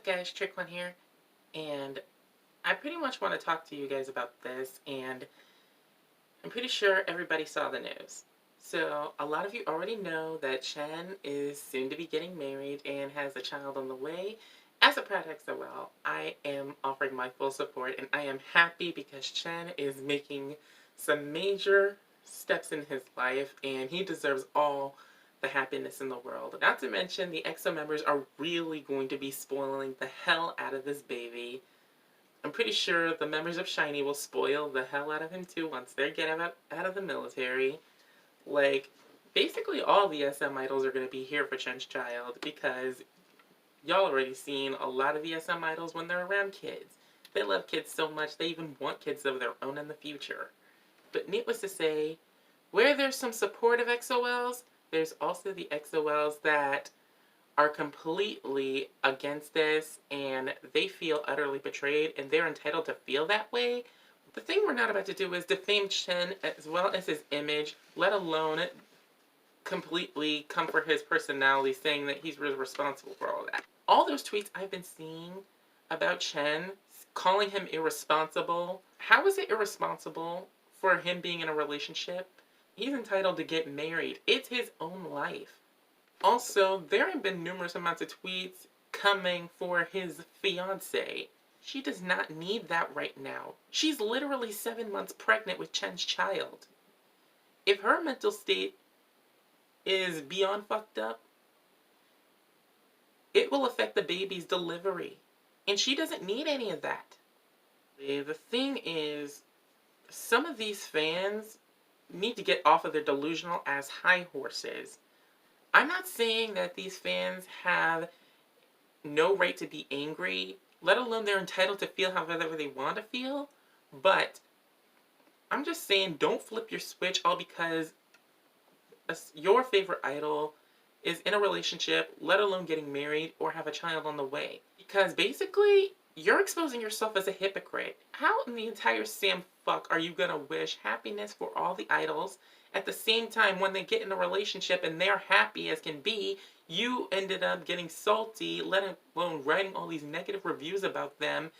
guys, TreQuan here, and I pretty much want to talk to you guys about this, and I'm pretty sure everybody saw the news. So, a lot of you already know that Chen is soon to be getting married and has a child on the way. As a proud EXO-L, I am offering my full support, and I am happy because Chen is making some major steps in his life, and he deserves all the happiness in the world. Not to mention, the EXO members are really going to be spoiling the hell out of this baby. I'm pretty sure the members of SHINee will spoil the hell out of him too once they get out of the military. Like, basically all the SM idols are going to be here for Chen's child because y'all already seen a lot of the SM idols when they're around kids. They love kids so much they even want kids of their own in the future. But needless to say, where there's some support of EXO-Ls, there's also the EXO-Ls that are completely against this and they feel utterly betrayed, and they're entitled to feel that way. The thing we're not about to do is defame Chen as well as his image, let alone completely come for his personality, saying that he's responsible for all that. All those tweets I've been seeing about Chen, calling him irresponsible. How is it irresponsible for him being in a relationship? He's entitled to get married. It's his own life. Also, there have been numerous amounts of tweets coming for his fiancée. She does not need that right now. She's literally 7 months pregnant with Chen's child. If her mental state is beyond fucked up, it will affect the baby's delivery. And she doesn't need any of that. The thing is, some of these fans need to get off of their delusional ass high horses. I'm not saying that these fans have no right to be angry, let alone they're entitled to feel however they want to feel, but I'm just saying don't flip your switch all because your favorite idol is in a relationship, let alone getting married or have a child on the way. Because basically, you're exposing yourself as a hypocrite. How in the entire Sam fuck are you gonna wish happiness for all the idols at the same time when they get in a relationship and they're happy as can be, you ended up getting salty, let alone writing all these negative reviews about them,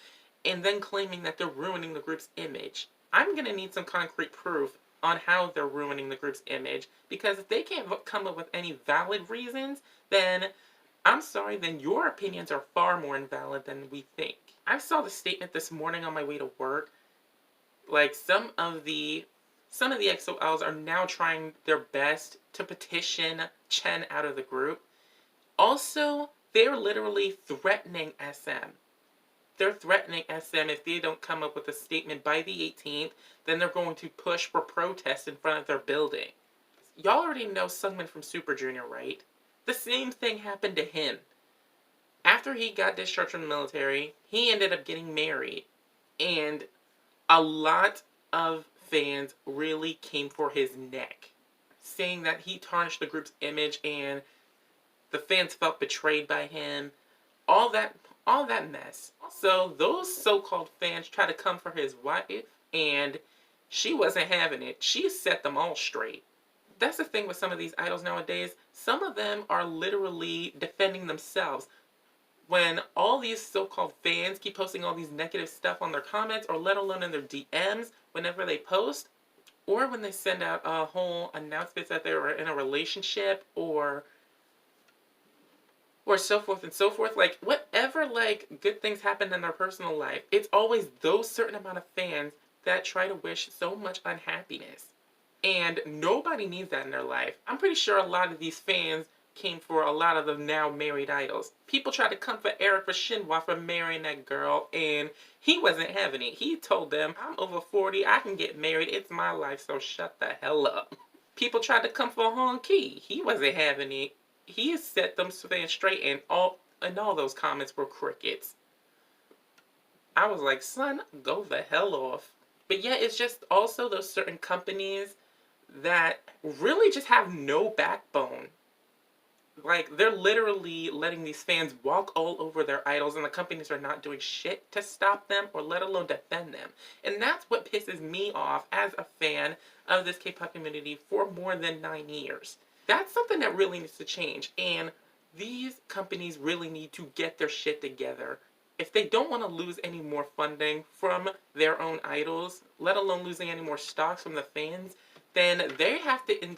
and then claiming that they're ruining the group's image? I'm gonna need some concrete proof on how they're ruining the group's image, because if they can't come up with any valid reasons, then I'm sorry, then your opinions are far more invalid than we think. I saw the statement this morning on my way to work. Like, some of the EXO-Ls are now trying their best to petition Chen out of the group. Also, they're literally threatening SM. They're threatening SM if they don't come up with a statement by the 18th, then they're going to push for protests in front of their building. Y'all already know Sungmin from Super Junior, right? The same thing happened to him. After he got discharged from the military, he ended up getting married. And a lot of fans really came for his neck, saying that he tarnished the group's image and the fans felt betrayed by him. All that mess. Also, those so-called fans try to come for his wife, and she wasn't having it. She set them all straight. That's the thing with some of these idols nowadays. Some of them are literally defending themselves. When all these so-called fans keep posting all these negative stuff on their comments, or let alone in their DMs whenever they post, or when they send out a whole announcement that they were in a relationship, or so forth and so forth, like, whatever, like, good things happen in their personal life, it's always those certain amount of fans that try to wish so much unhappiness. And nobody needs that in their life. I'm pretty sure a lot of these fans came for a lot of the now married idols. People tried to come for Eric for Shinhwa for marrying that girl, and he wasn't having it. He told them, I'm over 40, I can get married, it's my life, so shut the hell up. People tried to come for Hong Ki. He wasn't having it. He set them fans straight, and all those comments were crickets. I was like, son, go the hell off. But yeah, it's just also those certain companies that really just have no backbone. Like, they're literally letting these fans walk all over their idols, and the companies are not doing shit to stop them or let alone defend them. And that's what pisses me off as a fan of this K-pop community for more than 9 years. That's something that really needs to change. And These companies really need to get their shit together. If they don't want to lose any more funding from their own idols, let alone losing any more stocks from the fans, then they have to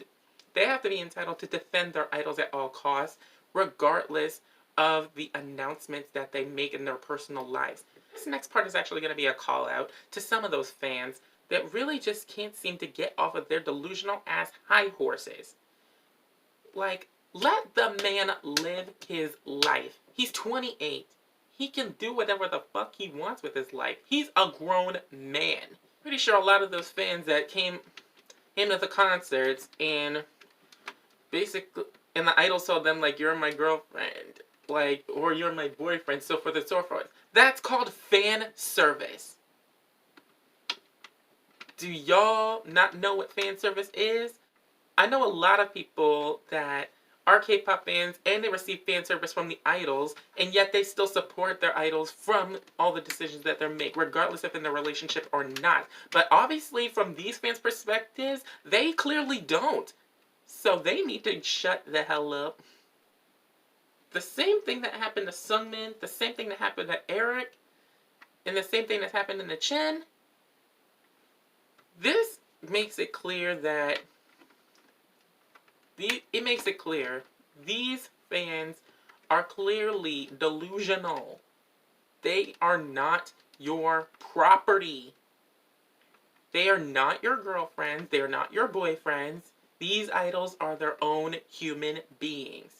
be entitled to defend their idols at all costs, regardless of the announcements that they make in their personal lives. This next part is actually going to be a call out to some of those fans that really just can't seem to get off of their delusional ass high horses. Like, let the man live his life. He's 28. He can do whatever the fuck he wants with his life. He's a grown man. Pretty sure a lot of those fans that came to the concerts and basically, and the idol told them, like, you're my girlfriend, like, or you're my boyfriend, so forth and so forth. That's called fan service. Do y'all not know what fan service is? I know a lot of people that are K-pop fans and they receive fan service from the idols, and yet they still support their idols from all the decisions that they make, regardless if in their relationship or not. But obviously, from these fans' perspectives, they clearly don't. So they need to shut the hell up. The same thing that happened to Sungmin, the same thing that happened to Eric, and the same thing that's happened to Chen, this makes it clear that these fans are clearly delusional. They are not your property. They are not your girlfriends. They are not your boyfriends. These idols are their own human beings.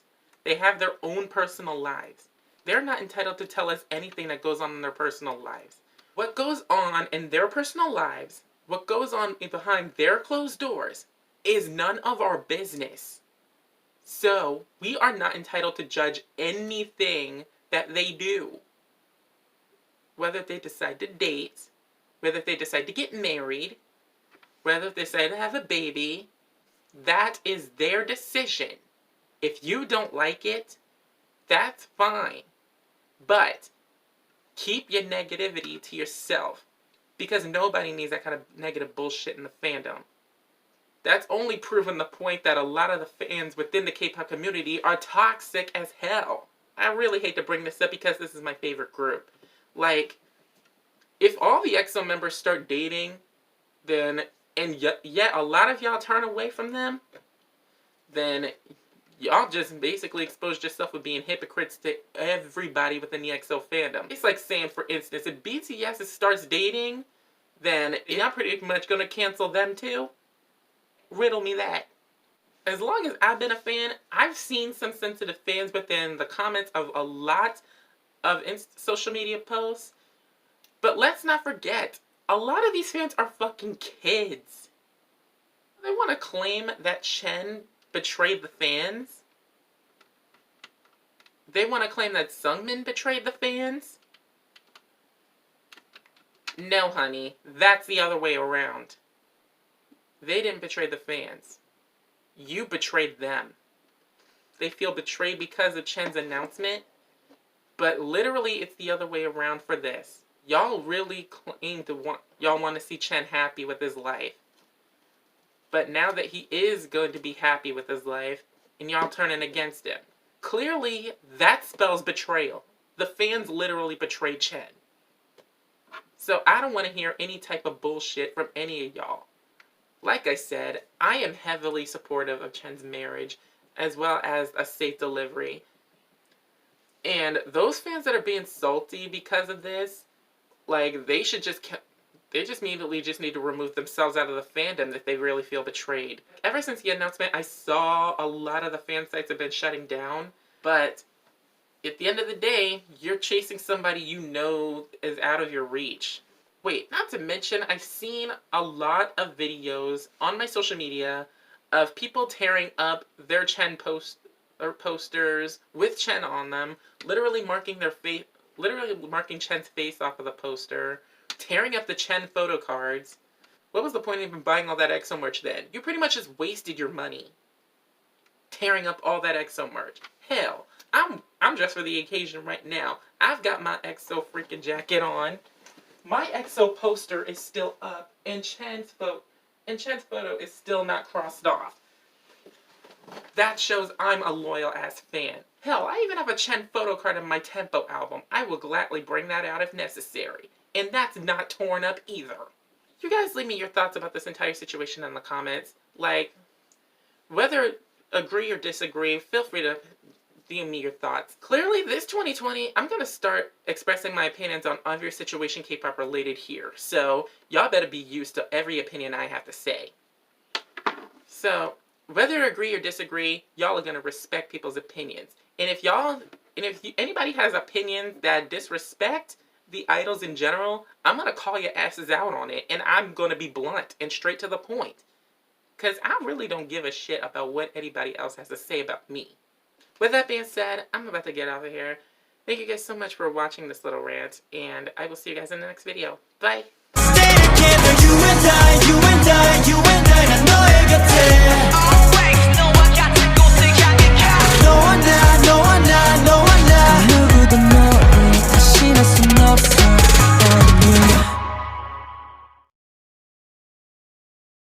They have their own personal lives. They're not entitled to tell us anything that goes on in their personal lives. What goes on in their personal lives, what goes on behind their closed doors, is none of our business. So, we are not entitled to judge anything that they do. Whether they decide to date, whether they decide to get married, whether they decide to have a baby, that is their decision. If you don't like it, that's fine. But keep your negativity to yourself, because nobody needs that kind of negative bullshit in the fandom. That's only proven the point that a lot of the fans within the K-pop community are toxic as hell. I really hate to bring this up because this is my favorite group. Like, if all the EXO members start dating, then, and yet a lot of y'all turn away from them, then y'all just basically exposed yourself with being hypocrites to everybody within the EXO fandom. It's like saying, for instance, if BTS starts dating, then y'all pretty much gonna cancel them too? Riddle me that. As long as I've been a fan, I've seen some sensitive fans within the comments of a lot of social media posts. But let's not forget, a lot of these fans are fucking kids. They want to claim that Chen betrayed the fans. They want to claim that Sungmin betrayed the fans. No, honey, that's the other way around. They didn't betray the fans. You betrayed them. They feel betrayed because of Chen's announcement, but literally it's the other way around for this. Y'all really claim to y'all want to see Chen happy with his life. But now that he is going to be happy with his life, and y'all turning against him, clearly that spells betrayal. The fans literally betrayed Chen. So I don't want to hear any type of bullshit from any of y'all. Like I said, I am heavily supportive of Chen's marriage, as well as a safe delivery. And those fans that are being salty because of this, like, they just immediately need to remove themselves out of the fandom if they really feel betrayed. Ever since the announcement, I saw a lot of the fan sites have been shutting down, but at the end of the day, you're chasing somebody you know is out of your reach. Wait, not to mention, I've seen a lot of videos on my social media of people tearing up their Chen posters with Chen on them, literally marking Chen's face off of the poster, tearing up the Chen photo cards. What was the point of even buying all that EXO merch then? You pretty much just wasted your money tearing up all that EXO merch. Hell, I'm dressed for the occasion right now. I've got my EXO freaking jacket on. My EXO poster is still up, and Chen's photo is still not crossed off. That shows I'm a loyal ass fan. Hell, I even have a Chen photo card of my Tempo album. I will gladly bring that out if necessary. And that's not torn up either. You guys leave me your thoughts about this entire situation in the comments. Like, whether agree or disagree, feel free to leave me your thoughts. Clearly, this 2020, I'm gonna start expressing my opinions on every situation K-pop related here. So, y'all better be used to every opinion I have to say. So, whether agree or disagree, y'all are gonna respect people's opinions. And if anybody has opinions that disrespect the idols in general, I'm gonna call your asses out on it, and I'm gonna be blunt and straight to the point. Cause I really don't give a shit about what anybody else has to say about me. With that being said, I'm about to get out of here. Thank you guys so much for watching this little rant, and I will see you guys in the next video. Bye! Stay together, you and I, you and I, you and I, 난 너의 곁에